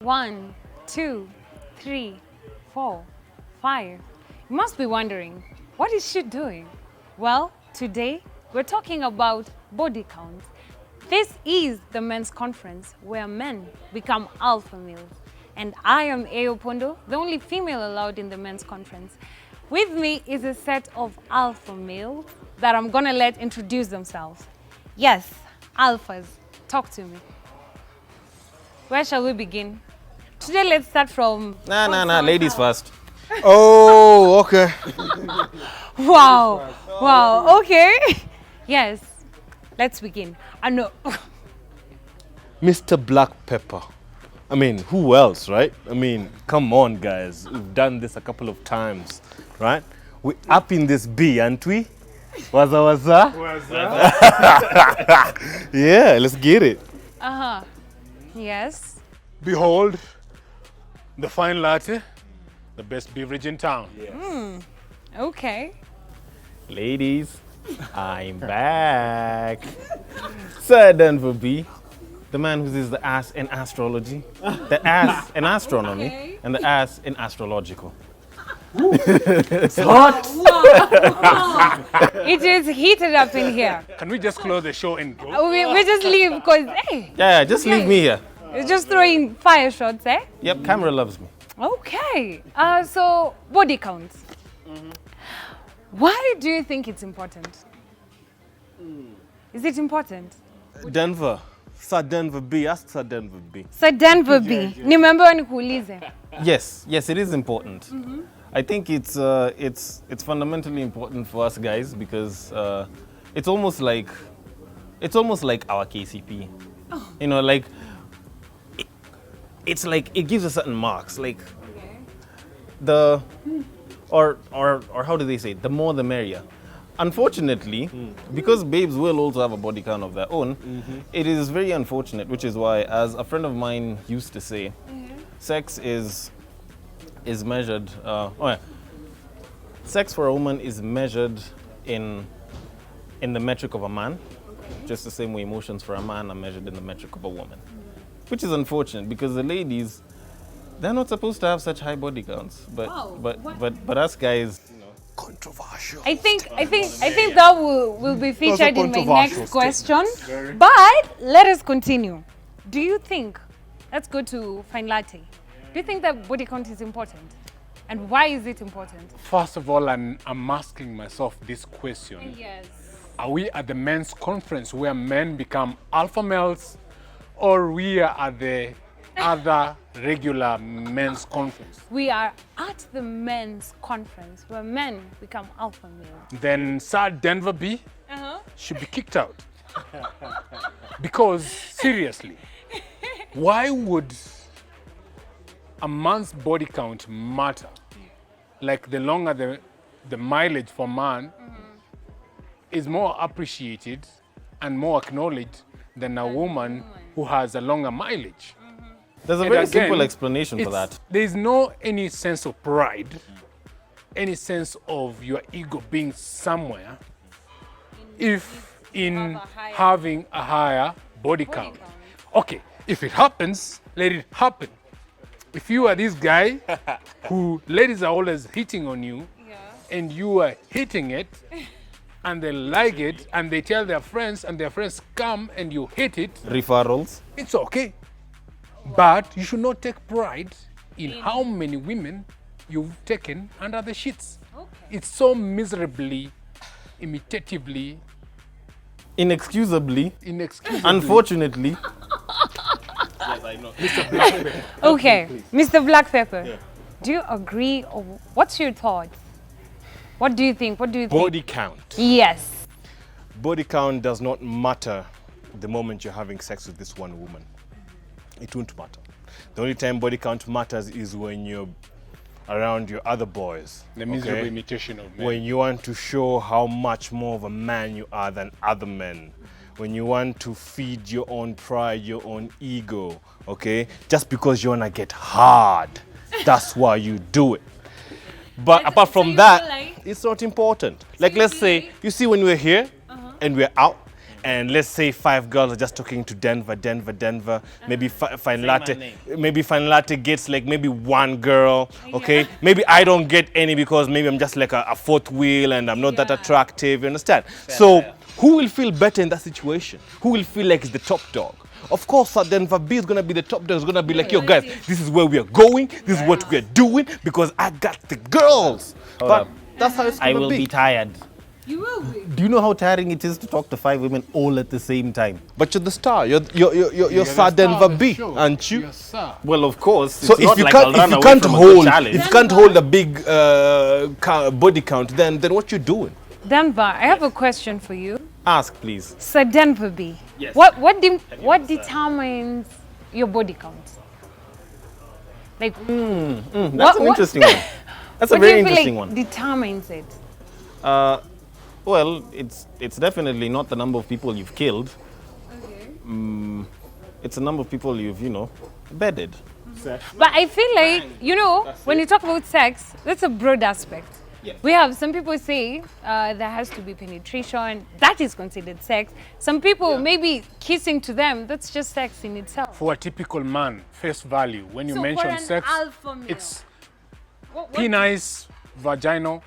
One, 2, 3, 4, 5. You must be wondering, what is she doing? Well, today we're talking about body count. This is the men's conference where men become alpha males. And I am Ayo Pondo, the only female allowed in the men's conference. With me is a set of alpha males that I'm gonna let introduce themselves. Yes, alphas, talk to me. Where shall we begin? Today, let's start from... Nah, ladies first. Oh, okay. Wow, okay. Yes, let's begin. I know. Mr. Black Pepper. I mean, who else, right? I mean, come on, guys. We've done this a couple of times, right? We're up in this B, aren't we? Waza? Yeah, let's get it. Yes. Behold, the fine latte, the best beverage in town. Yes. Okay. Ladies, I'm back. Sir Denver B, the man who is the ass in astrology, the ass in astronomy, Okay. and the ass in astrological. It is heated up in here. Can we just close the show and go? We just leave because, hey, Yeah, just leave me here. it's just throwing fire shots, eh? Yep, camera loves me. Okay. So, body counts. Why do you think it's important? Is it important? Denver. Sir Denver B. Ask Sir Denver B. So Denver B, nimembewa nikuulize. Yes, it is important. I think it's fundamentally important for us guys because it's almost like our KCP. You know, like it's like it gives us certain marks, like the or how do they say it? The more the merrier. Unfortunately, because babes will also have a body count of their own, it is very unfortunate, which is why, as a friend of mine used to say, sex is measured, sex for a woman is measured in the metric of a man, just the same way emotions for a man are measured in the metric of a woman. Which is unfortunate because the ladies, they're not supposed to have such high body counts, but us guys, Controversial. I think that will be featured in my next question. But let us continue. Do you think, let's go to Fine Latte. Do you think that body count is important? And why is it important? First of all, I'm asking myself this question. Yes. Are we at the men's conference where men become alpha males, or we are at the other regular men's conference? We are at the men's conference where men become alpha males. Then Sir Denver B should be kicked out. Because seriously, why would a man's body count matter? Like the longer the mileage for man is more appreciated and more acknowledged than a woman who has a longer mileage. there's a And very again, simple explanation for that. There is no any sense of pride, any sense of your ego being somewhere, if in having a higher body count. Okay, if it happens, let it happen. If you are this guy who ladies are always hitting on you, and you are hitting it, and they like it, and they tell their friends, and their friends come and you hit it, Referrals. it's okay. But you should not take pride in how many women you've taken under the sheets. It's so miserably, imitatively, Inexcusably, unfortunately. unfortunately. Yes, I know. Okay, Mr. Black Pepper, do you agree or what's your thoughts? What do you think? Body count. Yes. Body count does not matter the moment you're having sex with this one woman. It won't matter. The only time body count matters is when you're around your other boys. The miserable okay? imitation of men. When you want to show how much more of a man you are than other men. When you want to feed your own pride, your own ego, okay? Just because you want to get hard. That's why you do it. But apart from that, it's not important. Like, let's say, you see when we're here and we're out, and let's say 5 girls are just talking to Denver, maybe Fine Latte gets like maybe 1 girl, okay? Maybe I don't get any because maybe I'm just like a 4th wheel and I'm not that attractive, you understand? So who will feel better in that situation? Who will feel like it's the top dog? Of course, Denver B is going to be the top dog. It's going to be like, yo, guys, this is where we are going. This is what we are doing because I got the girls. But that's how it's going to be. I will be tired. You will be. Do you know how tiring it is to talk to 5 women all at the same time? But you're the star. You're Sir Denver B, aren't you? Well, of course. So if you can't hold a big body count, then what you doing? Denver, I have a question for you. Ask, please. Sir Denver B. Yes. What determines your body count? Like, That's an interesting one. That's a very interesting one. Determines it. Well, it's definitely not the number of people you've killed. Okay. It's the number of people you've, bedded. But I feel like, when you talk about sex, that's a broad aspect. Yes. We have some people say there has to be penetration. That is considered sex. Some people, maybe kissing to them, that's just sex in itself. For a typical man, face value, when you So mention for an sex, alpha male, it's what- penis, vaginal,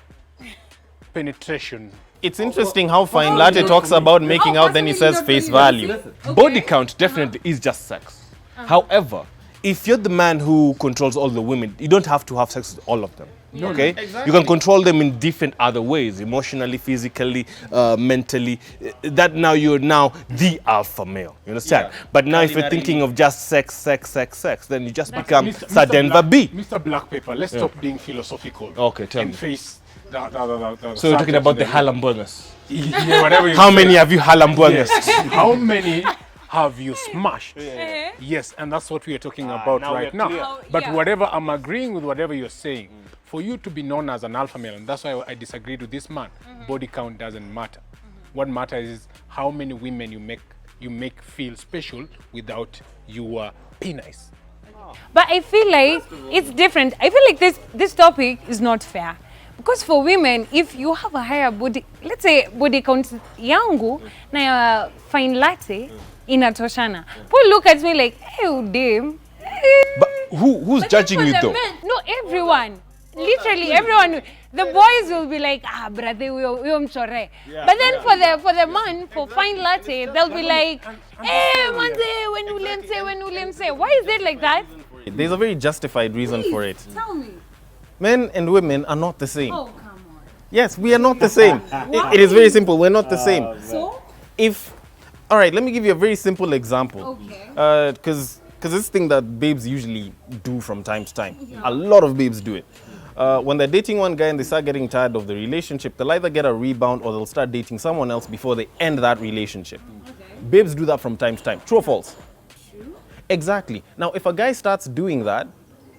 penetration. It's interesting how Fine Latte talks about making out, then he says face value. Body count definitely is just sex. However, if you're the man who controls all the women, you don't have to have sex with all of them. Okay? You can control them in different other ways, emotionally, physically, mentally. That now you're the alpha male. You understand? But now if you're thinking of just sex, then you just become Sir Denver B. Mr. Black Pepper, let's stop being philosophical. Okay, tell and me. face So you're talking about the Halambongas. Yeah, whatever you How say. many have you Halambongas? How many have you smashed? Yes, and that's what we are talking about now right we're now. clear. But Yeah. whatever, I'm agreeing with whatever you're saying. For you to be known as an alpha male, and that's why I disagreed with this man, body count doesn't matter. What matters is how many women you make feel special without your penis. But I feel like it's different. I feel like this topic is not fair. Because for women, if you have a higher body, let's say body count yangu na ya Fine Latte inatoshana. People look at me like, hey, damn. But who's But judging then you for the though? men, no, everyone. Literally everyone. The boys will be like, brother, we mchore. But then for the man, for Fine Latte, they'll be like, hey, manze, when Ulim say. Why is it like that? There's a very justified reason for it. Tell me. Men and women are not the same. Oh, come on. Yes, we are not the same. It is very simple. We're not the same. So? All right, let me give you a very simple example. Okay. Because this thing that babes usually do from time to time. A lot of babes do it. When they're dating one guy and they start getting tired of the relationship, they'll either get a rebound or they'll start dating someone else before they end that relationship. Okay. Babes do that from time to time. True or false? True. Exactly. Now, if a guy starts doing that,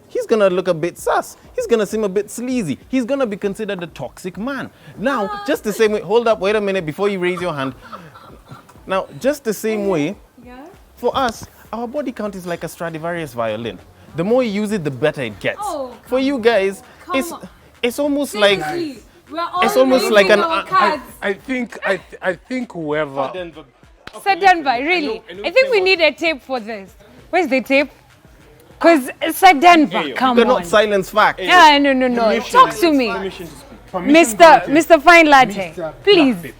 he's going to look a bit sus. He's going to seem a bit sleazy. He's going to be considered a toxic man. Now, just the same way, hold up, wait a minute before you raise your hand. Now, just the same way, for us, our body count is like a Stradivarius violin. The more you use it, the better it gets. Oh, for you guys, it's almost like it's almost like an I think whoever Sir Denver, really. I think we need a tape for this. Where's the tape? Because Sir Denver, come you cannot on. silence facts. Yeah, no. Talk to me. Mr. Fine Latte, please.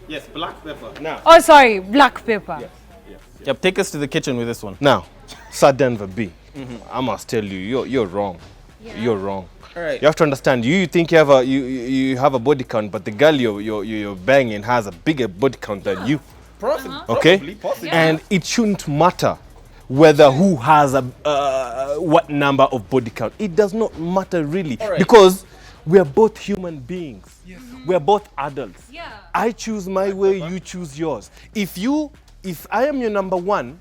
Yes, black pepper. Now. Oh, sorry, black pepper. Yep, take us to the kitchen with this one. Now, Sir Denver B, I must tell you, you're wrong. You're wrong. All right. You have to understand. You think you have a body count, but the girl you're banging has a bigger body count than you. Okay, Possibly. and it shouldn't matter whether who has what number of body count. It does not matter really, because we are both human beings. We are both adults. I choose my way, you choose yours. If I am your number 1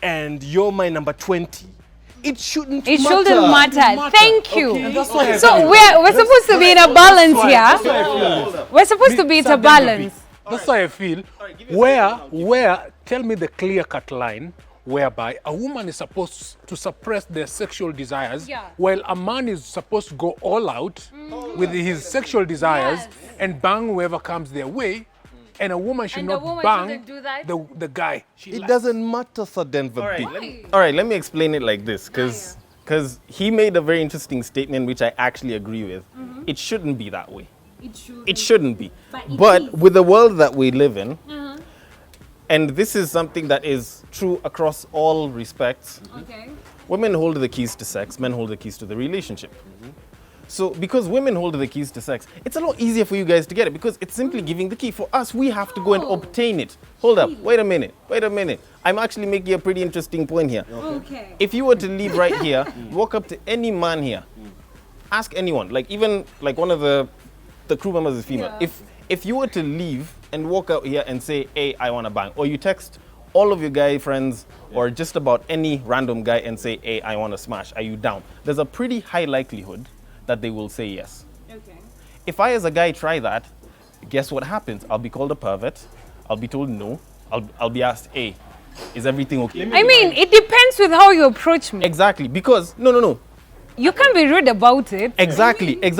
and you're my number 20, it shouldn't It matter. shouldn't matter. Thank you. And that's why I So feel- we're supposed to be in a balance that's why I here. feel- We're supposed to be in Sir a Denver balance. That's why I feel tell me the clear-cut line whereby a woman is supposed to suppress their sexual desires Yeah. while a man is supposed to go all out with his sexual desires Yes. and bang whoever comes their way, and a woman should And the not woman bang shouldn't do that? the guy. It doesn't matter, Sir Denver B. All right, let me explain it like this, because he made a very interesting statement which I actually agree with. It shouldn't be that way. It shouldn't be. But with the world that we live in, and this is something that is true across all respects, Okay. women hold the keys to sex, men hold the keys to the relationship. So because women hold the keys to sex, it's a lot easier for you guys to get it because it's simply giving the key. For us, we have to go and obtain it. Hold up, wait a minute. I'm actually making a pretty interesting point here. Okay. If you were to leave right here, walk up to any man here, ask anyone, like even like one of the crew members is female. Yeah. If you were to leave and walk out here and say, hey, I want to bang, or you text all of your guy friends or just about any random guy and say, hey, I want to smash, are you down? There's a pretty high likelihood that they will say yes. Okay. If I as a guy try that, guess what happens? I'll be called a pervert. I'll be told no. I'll be asked, hey, is everything okay? I mean, it depends with how you approach me. Exactly, because no. You can't be rude about it. Exactly. And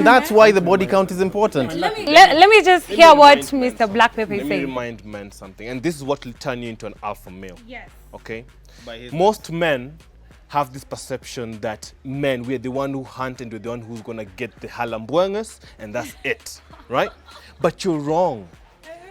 that's why the body count is important. Let me just hear what Mr. Black Pepper is Let me saying. remind men something, and this is what will turn you into an alpha male. Yes. Okay? Most men have this perception that men, we're the one who hunt and we're the one who's gonna get the halambuangas, and that's it, right? But you're wrong,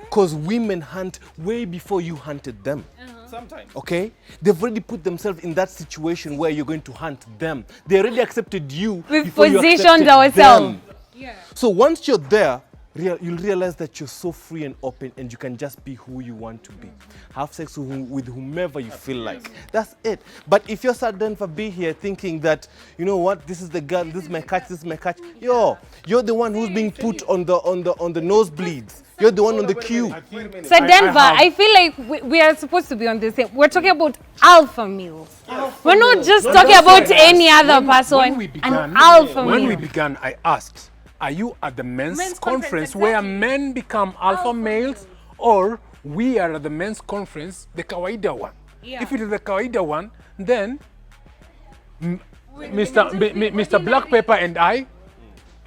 because women hunt way before you hunted them. Sometimes. Okay? They've already put themselves in that situation where you're going to hunt them. They already accepted you. We've before you positioned accepted ourselves. them. So once you're there, you'll realize that you're so free and open and you can just be who you want to be. Have sex with whomever you feel like. That's it. But if you're sudden for being here thinking that, you know what, this is the girl, this is my catch, you're the one who's being put on the nosebleeds. You're the one on the queue. So Denver, I feel like we are supposed to be on the same. We're talking about alpha males. We're not just talking about any other person. An alpha When we male. began, I asked, are you at the men's Men's conference conference, where exactly. men become alpha males, or we are at the men's conference, the kawaida one? Yeah. If it is the kawaida one, then Mr. Black Pepper and I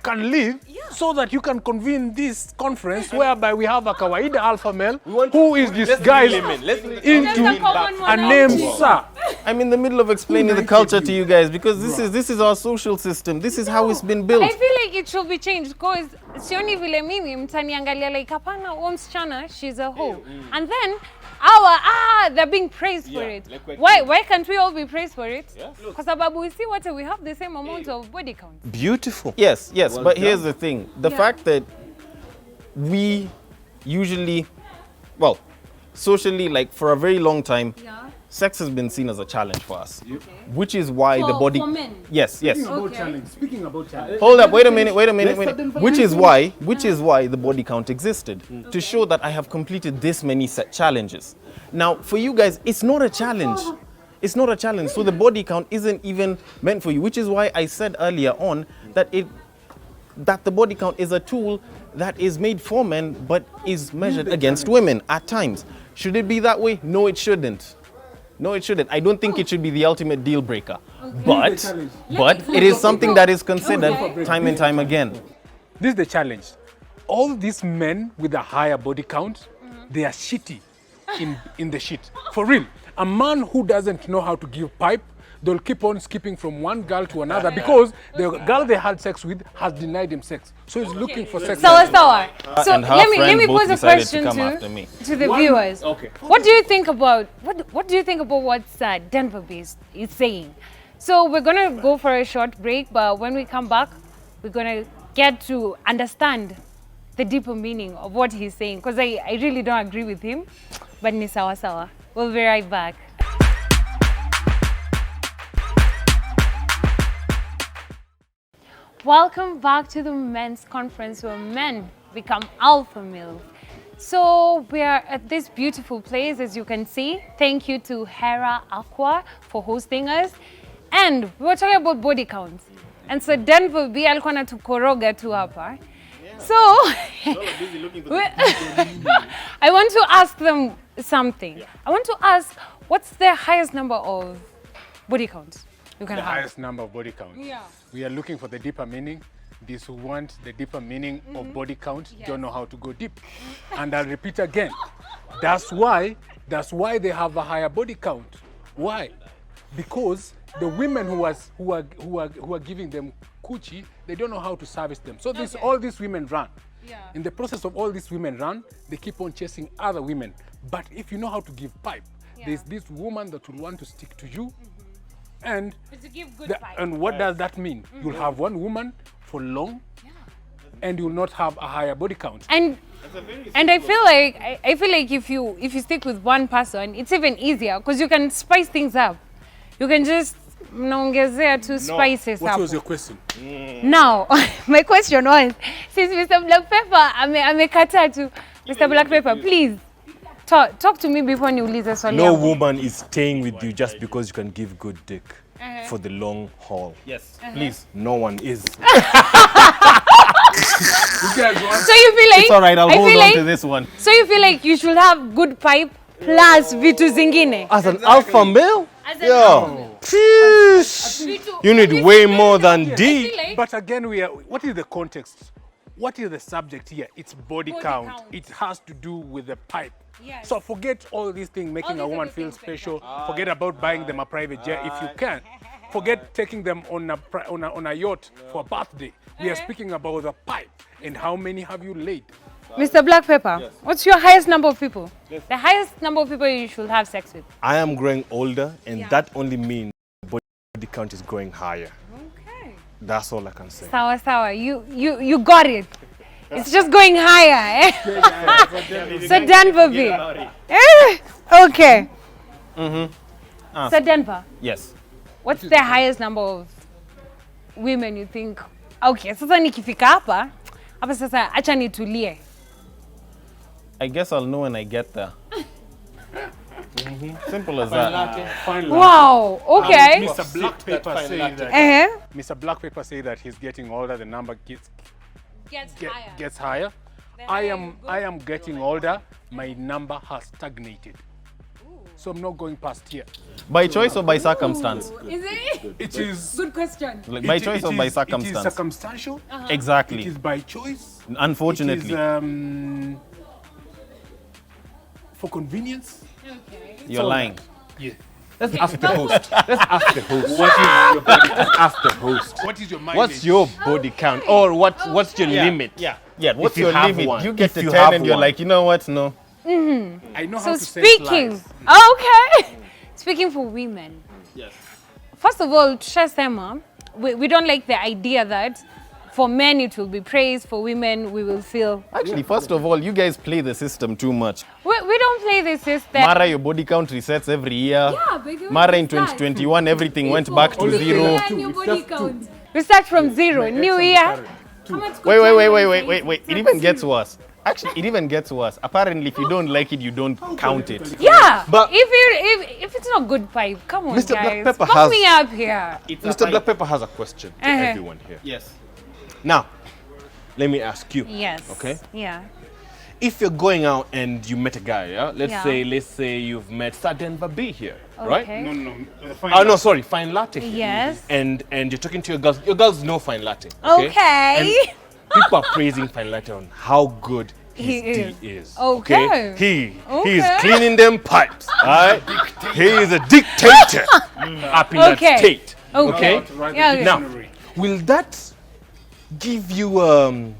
can leave so that you can convene this conference whereby we have a kawaida alpha male who is disguised into a name sir. I'm in the middle of explaining the culture to you guys because this is our social system. This is how it's been built. I feel like it should be changed because sioni vile mimi mtaniangalia like hapana huyo msichana she's a hoe. And then they're being praised for it. Why can't we all be praised for it? Kwa sababu we see what we have the same amount of body count. Beautiful. Yes, but here's the thing. The fact that we usually, socially, like for a very long time, sex has been seen as a challenge for us. Which is why the body... For men? Yes. Speaking about challenge. Hold up, wait a minute. Which is why the body count existed. To show that I have completed this many set challenges. Now, for you guys, it's not a challenge. It's not a challenge. So the body count isn't even meant for you, which is why I said earlier on that the body count is a tool that is made for men but is measured against women at times. Should it be that way? No, it shouldn't. I don't think it should be the ultimate deal breaker. But it is something that is considered time and time again. This is the challenge. All these men with a higher body count, they are shitty in the shit. For real. A man who doesn't know how to give pipe, they'll keep on skipping from one girl to another because the girl they had sex with has denied him sex. So he's looking for sex. So And her let me friend both pose a decided to question come after me. to the viewers. Okay. What do you think about what do you think about what Denver is saying? So we're gonna go for a short break, but when we come back, we're gonna get to understand the deeper meaning of what he's saying because I really don't agree with him, but ni sawa sawa. We'll be right back. Welcome back to the men's conference where men become alpha males. So we are at this beautiful place, as you can see. Thank you to Hera Aqua for hosting us. And we were talking about body counts. And so Denver B alikuwa anatukoroga tu hapa. So I want to ask them something. I want to ask, what's the highest number of body counts you can The have? highest number of body count. Yeah. We are looking for the deeper meaning. These who want the deeper meaning of body count don't know how to go deep. And I'll repeat again. That's why they have a higher body count. Why? Because the women who are giving them coochie, they don't know how to service them. So all these women run. Yeah. In the process of all these women run, they keep on chasing other women. But if you know how to give pipe, there's this woman that will want to stick to you. And To give good pipe. and what does that mean? You'll have one woman for long, and you'll not have a higher body count. And I feel like if you stick with one person, it's even easier because you can spice things up. You can just mnaongezea two spices What hapo. was your question? Now, my question was, since Mr. Black Pepper amekataa tu, Mr. Black Pepper, please talk to me before niulize swali. No yangu. woman is staying with you just because you can give good dick for the long haul. Yes, please. No one is. So you feel like It's all right, I'll I hold feel on like, to this one. So you feel like you should have good pipe plus vitu zingine. As an alpha male? As an Yeah. Jeez. You need way more than D. But again, what is the context? What is the subject here? It's body count. It has to do with the pipe. Yes. So forget all these things, making a woman feel special. Forget about buying them a private jet if you can. Forget taking them on a yacht for a birthday. We are speaking about the pipe and how many have you laid? Mr. Black Pepper, what's your highest number of people? The highest number of people you should have sex with. I am growing older, and that only means body count is growing higher. Okay. That's all I can say. Sawa sawa, you got it. It's just going higher, eh? So Denver B. Okay. So Denver, Yes. what's the highest number of women you think? Okay, sasa nikifika hapa sasa acha nitulie. I guess I'll know when I get there. Simple as that. Fine. Wow, okay. Mr. Black Pepper say that. Mr. Black Pepper say that he's getting older. The number gets higher. I am getting older. My number has stagnated. So I'm not going past here. By choice or by circumstance? Is it? It is Good question. Like by choice or by It is circumstance? circumstantial. It Exactly. is by choice. Unfortunately. It is for convenience. Okay. You're lying. Yeah. Let's ask the host. Let's ask the host. What is your body count? Ask the host. What is your mileage? What's your body count? Or what's your limit? Yeah. What's If you your have limit? one. You get If to you 10 have and you're one. like, you know what? No. I know how So to say speaking, okay. Speaking for women. Yes. First of all, tushasema, we don't like the idea that for men it will be praise, for women we will feel. Actually, first of all, you guys play the system too much. We don't play this system. Mara, your body count resets every year. Yeah, but you Mara, in start. 2021, everything went back to zero. Your body count. We start from zero. New year. How much could Wait. It even gets worse. Actually, it even gets worse. Apparently, if you don't like it, you don't count it. Yeah, But- if it's not good pipe, come on, Mr. Black guys. Pepper Fuck has- me up here. Mr. Black Pepper has a question to everyone here. Yes. Now, let me ask you. Yes. Okay. Yeah. If you're going out and you met a guy, yeah? Let's Yeah. say you've met Sir Denver B here, right? Okay. No, sorry, fine latte. here. Yes. And you're talking to your girls. Your girls know fine latte. Okay. Okay. And people are praising fine latte on how good his He D is. is. Okay. He Okay. is cleaning them pipes. All right. He is a dictator up in Okay. that state. Okay. Okay. Yeah, okay. Now, will that give you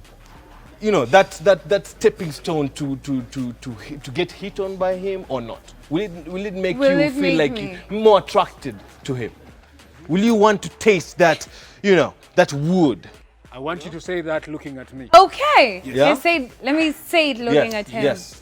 that stepping stone to get hit on by him or not? Will it make Will you it feel make like me? you're more attracted to him? Will you want to taste that, that wood? I want you to say that looking at me. Okay. Yeah? Let me say it looking Yes, at him. yes.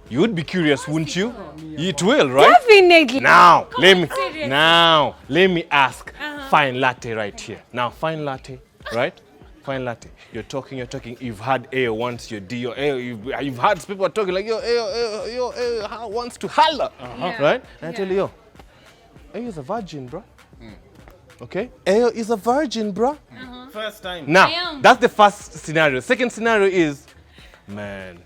You would be curious, wouldn't you? It will, right? Definitely. Now, let seriously. me ask fine latte right here. Now, fine latte, right? Fine latte. You're talking. You've had AO wants your D or AO. You've had people talking like, yo, AO wants to holler. Yeah. Right? And I tell you, yo, AO is a virgin, bro. Okay? AO is a virgin, bro. First time. Now, Damn. that's the first scenario. Second scenario is, man,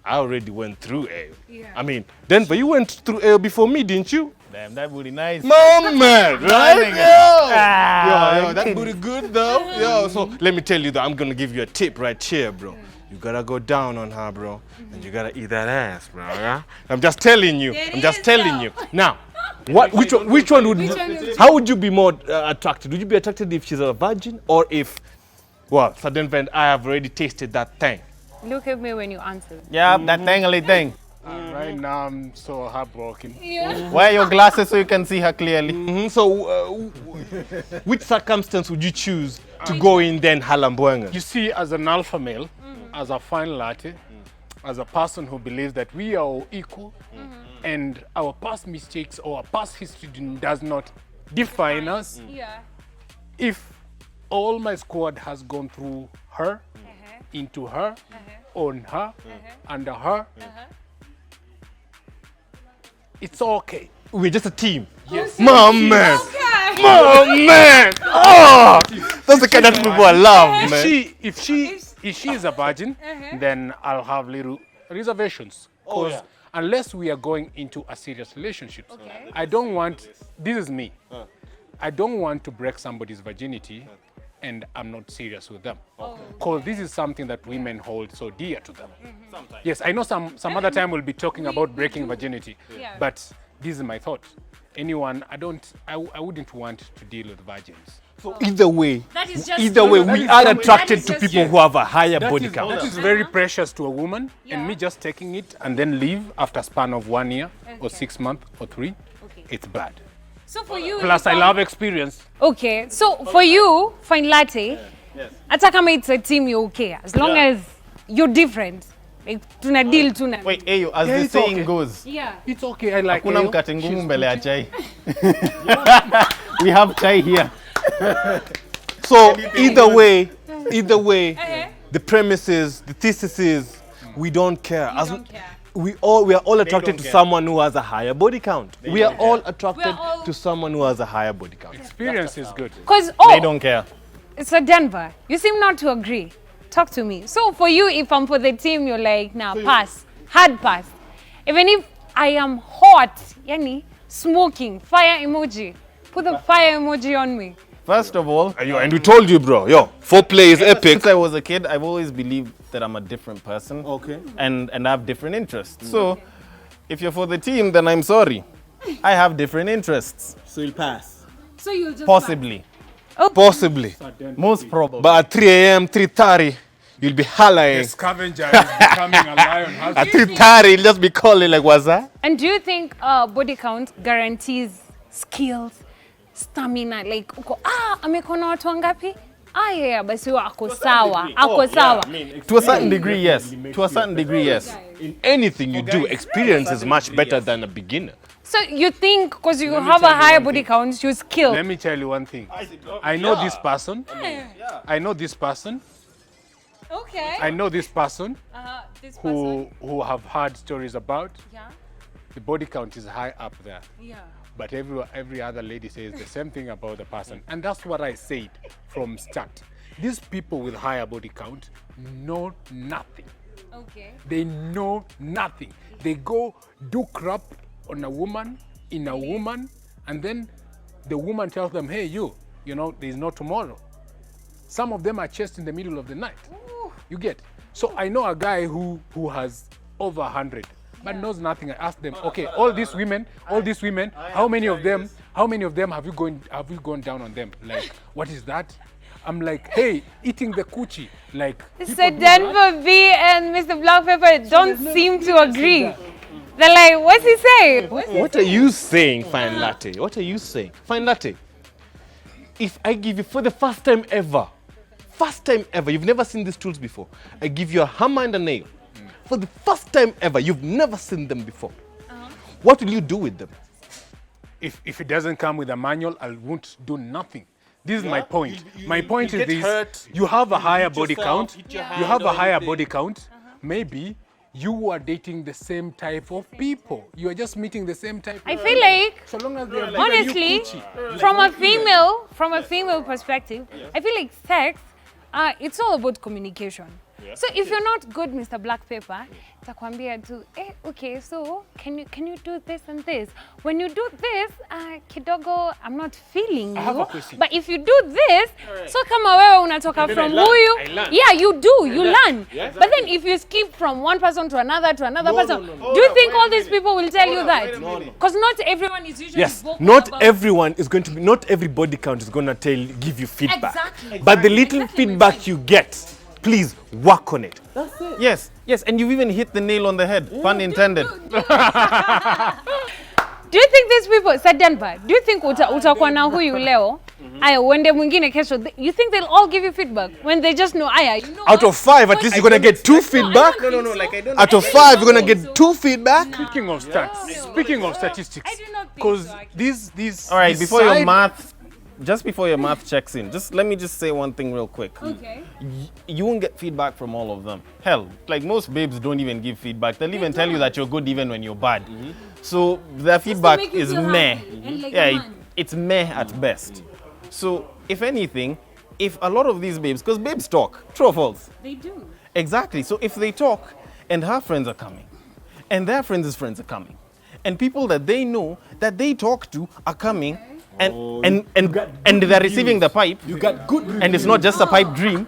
I already went through AO. Yeah. I mean, Denver, you went through AO before me, didn't you? Damn, that booty nice. My man, right? Ah, Yo, that booty good though. Yo, so let me tell you though, I'm gonna give you a tip right here, bro. You gotta go down on her, bro, and you gotta eat that ass, bro. Yeah? I'm just telling you. There I'm just is, telling though. you. Now, which one would? How would you be more attracted? Would you be attracted if she's a virgin or if, well, Sudden Vent, I have already tasted that thing. Look at me when you answer. Yeah, that tangly thing. Right now, I'm so heartbroken. Yeah. Wear your glasses so you can see her clearly. So, which circumstance would you choose to go in then, Halambwanga? You see, as an alpha male, as a fine latte, as a person who believes that we are all equal, and our past mistakes or our past history does not define us, Yeah. if all my squad has gone through her, into her, on her, under her, it's okay. We're just a team. Yes. My man. Okay. My man. Oh, that's the kind of people I love, man. If she is a virgin, then I'll have little reservations. Because unless we are going into a serious relationship, I don't want, this is me, I don't want to break somebody's virginity and I'm not serious with them. Because this is something that women hold so dear to them. Yes, I know some other time we'll be talking about breaking virginity, but this is my thought. Anyone, I wouldn't want to deal with virgins. So either way, That is just we are attracted to just people you. who have a higher That body is, count. that is very precious to a woman, Yeah. and me just taking it and then leave after a span of 1 year or 6 months or 3, it's bad. So for you. Plus, I love experience. Okay, so for you, Fine Latte, hata kama it's a team, you're okay. As long as you're different. Like, tuna deal tuna. Wait, Ayo, as Yeah, the it's saying okay. goes, Yeah. It's okay, I like kuna AO. mkate ngumu She's mbele ya chai. We have chai here. So either way, the premise is, the thesis is, we don't care. don't care. We are all attracted don't to care. someone who has a higher body count. We are all attracted all- to someone who has a higher body count. Experience is good. Because, They don't care. so Denver, you seem not to agree. Talk to me. So for you, if I'm for the team, you're like, nah, pass. Hard pass. Even if I am hot, yani, smoking, fire emoji. Put the fire emoji on me. First of all, And we told you, bro, foreplay is epic. since I was a kid, I've always believed that I'm a different person. Okay. And I have different interests. So, if you're for the team, then I'm sorry. I have different interests. So you'll pass. So you'll just Possibly. Possibly. Most probably. But at 3 a.m., 3:30, you'll be hollering. The scavenger is becoming a lion. At 3:30, you'll just be calling like, what's that? And do you think body count guarantees skills, stamina? Like, uko, amekona watu wangapi? Yeah, basi ako sawa. Ako sawa. To a certain degree, yes. To a certain degree, yes. In anything you do, experience is much better than a beginner. So you think because you have a higher body count, you skill? Let me tell you one thing. I know this person. I know this person. Okay. I know this person This who have heard stories about. Yeah. The body count is high up there. Yeah. But every other lady says the same thing about the person. And that's what I said from start. These people with higher body count know nothing. Okay. They know nothing. They go do crap on a woman, in a woman, and then the woman tells them, hey, you know, there's no tomorrow. Some of them are chased in the middle of the night. You get? So I know a guy who has over 100, but knows nothing. I asked them, okay, all these women, how many of them have you gone down on them? Like, what is that? I'm like, hey, eating the coochie. Like, So Denver V and Mr. Black Pepper don't seem to agree. They're like, what's he saying? What are you saying, Fine Latte? What are you saying? Fine Latte, if I give you for the first time ever, you've never seen these tools before, I give you a hammer and a nail. For the first time ever, you've never seen them before. What will you do with them? if it doesn't come with a manual, I won't do nothing. This is my point. My point you is get this: hurt, you have a higher hit body yourself, count. hit your You hand have a or higher anything. body count. Maybe you are dating the same type of people. You are just meeting the same type. I feel like, So long as they are honestly, from a female perspective, I feel like sex, it's all about communication. So if you're not good, Mr. Black Pepper, takwambia tu, okay, so can you do this and this? When you do this, kidogo, I'm not feeling I have you. a question. But if you do this, so kama wewe unatoka from huyu, yeah, you do, you learn. But then if you skip from one person to another person, do you think all these people will tell you that? Because not everyone is usually Yes, vocal not about everyone is going to be, not every body count is going to give you feedback. Exactly. But the little Exactly my feedback point. you get, please work on it. Yes, yes, and you've even hit the nail on the head, pun intended. Do you think these people, Sadanba, do you think utakuwa na huyu leo? Aya, uende mwingine kesho. You think they'll all give you feedback when they just know, aya, you know Out of 5, at least you're going to get 2 feedback. No, like I don't Out of 5, you're going to get 2 feedback. Speaking of stats, speaking of statistics, I do not think because so, these. All right, this before your side- math, just before your math checks in, just let me just say one thing real quick. Okay. You won't get feedback from all of them. Hell, like most babes don't even give feedback. They'll even tell you that you're good even when you're bad. So their feedback make you is feel meh. happy and like a Yeah, man. it's meh at best. So if anything, if a lot of these babes, because babes talk, true or false? They do. Exactly. So if they talk and her friends are coming and their friends' friends are coming and people that they know that they talk to are coming and they're receiving the pipe, You got good and it's not just a pipe dream,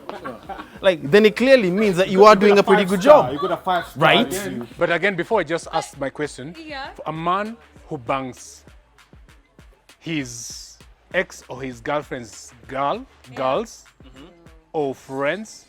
like then it clearly means that you are doing a pretty good job, You got a 5 star. right? But again, before I just ask my question, Yeah. for a man who bangs his ex or his girlfriend's girls, or friends,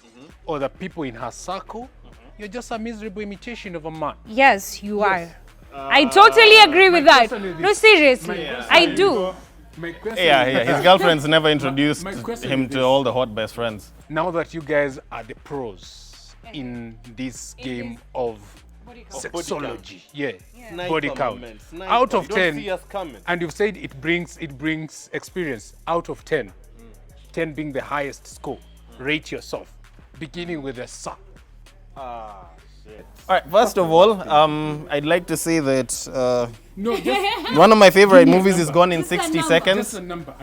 or the people in her circle, you're just a miserable imitation of a man. Yes, you are. I totally agree with that. question is No, this. seriously, I do. My question Yeah, his girlfriend's never introduced My question him is to this. all the hot best friends. Now that you guys are the pros in this game of sexology, body count, out of 10, and you've said it brings experience. Out of 10, 10 being the highest score, rate yourself, beginning with a sir. All right, first of all, I'd like to say that No, just one of my favorite movies is gone in 60 just seconds. a number.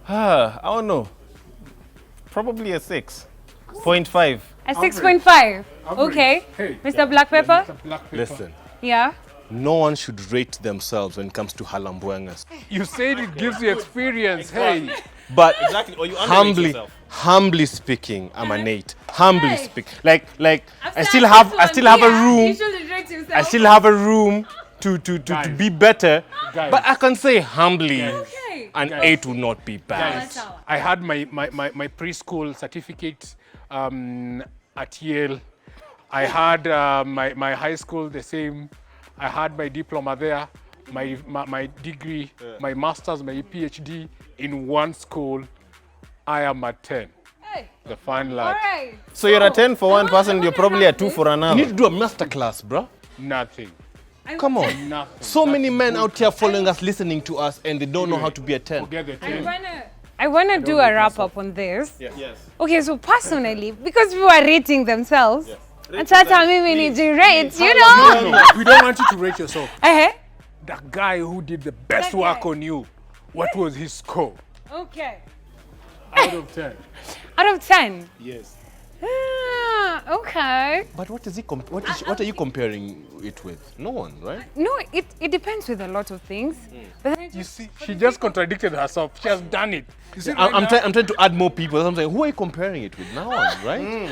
I don't know. Probably a 6.5. A 6.5. Okay. Hey. Mr. Black Pepper? Black pepper. Listen, Yeah. no one should rate themselves when it comes to halambwengas. You said it gives you experience. Hey, But Exactly, or you underrate yourself. humbly speaking, I'm an 8. Humbly Hey. speaking, like I still have a room. I still have a room to Guys. be better. Guys. But I can say humbly, Okay. an 8 would not be bad. That's all. I had my preschool certificate at Yale. I had my high school the same. I had my diploma there, my degree, my master's, my PhD in one school. I am at 10. Hey. The fine All lad. right. So you're a 10 for one person, you're probably a 2 for You another. need to do a masterclass, bro. Nothing. Come on. Nothing. So many men out here following us, listening to us, and they don't know how to be a 10. Forget the 10. I wanna do a wrap up on this. Yes. Okay, so personally, because people are rating themselves, and tata mimi nijirate, you know? No, we don't want you to rate yourself. Uh-huh. The guy who did the best work on you, what was his score? Okay. Out of 10. Out of 10. Yes. Okay. But what are you comparing it with? No one, right? No, it depends with a lot of things. But then You see, she just contradicted herself. She has done it. You see, I'm trying to add more people. I'm saying, who are you comparing it with? No one, right?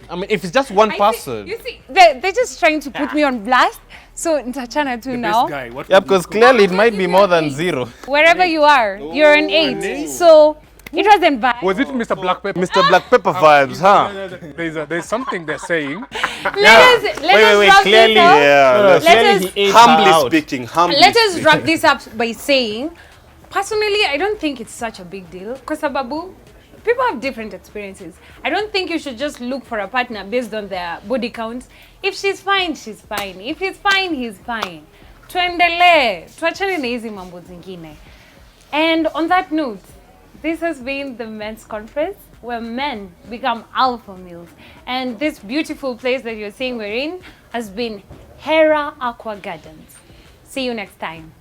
I mean, if it's just one person. You see, they're just trying to put me on blast. So Ntachana too now. Best guy. What Yeah, was because his score? clearly it might be more than 0. Wherever you are, you're an 8. So it wasn't bad. Was it Mr. Black Pepper? Mr. Black Pepper vibes, huh? There's something they're saying. Let us wrap clearly, this up. Yeah. Let us- Humbly speaking, Let us wrap this up by saying, personally, I don't think it's such a big deal. Because Babu, people have different experiences. I don't think you should just look for a partner based on their body counts. If she's fine, she's fine. If he's fine, he's fine. Tuendelee. Tuachane na hizi mambo zingine. And on that note, this has been the men's conference where men become alpha males. And this beautiful place that you're seeing we're in has been Hera Aqua Gardens. See you next time.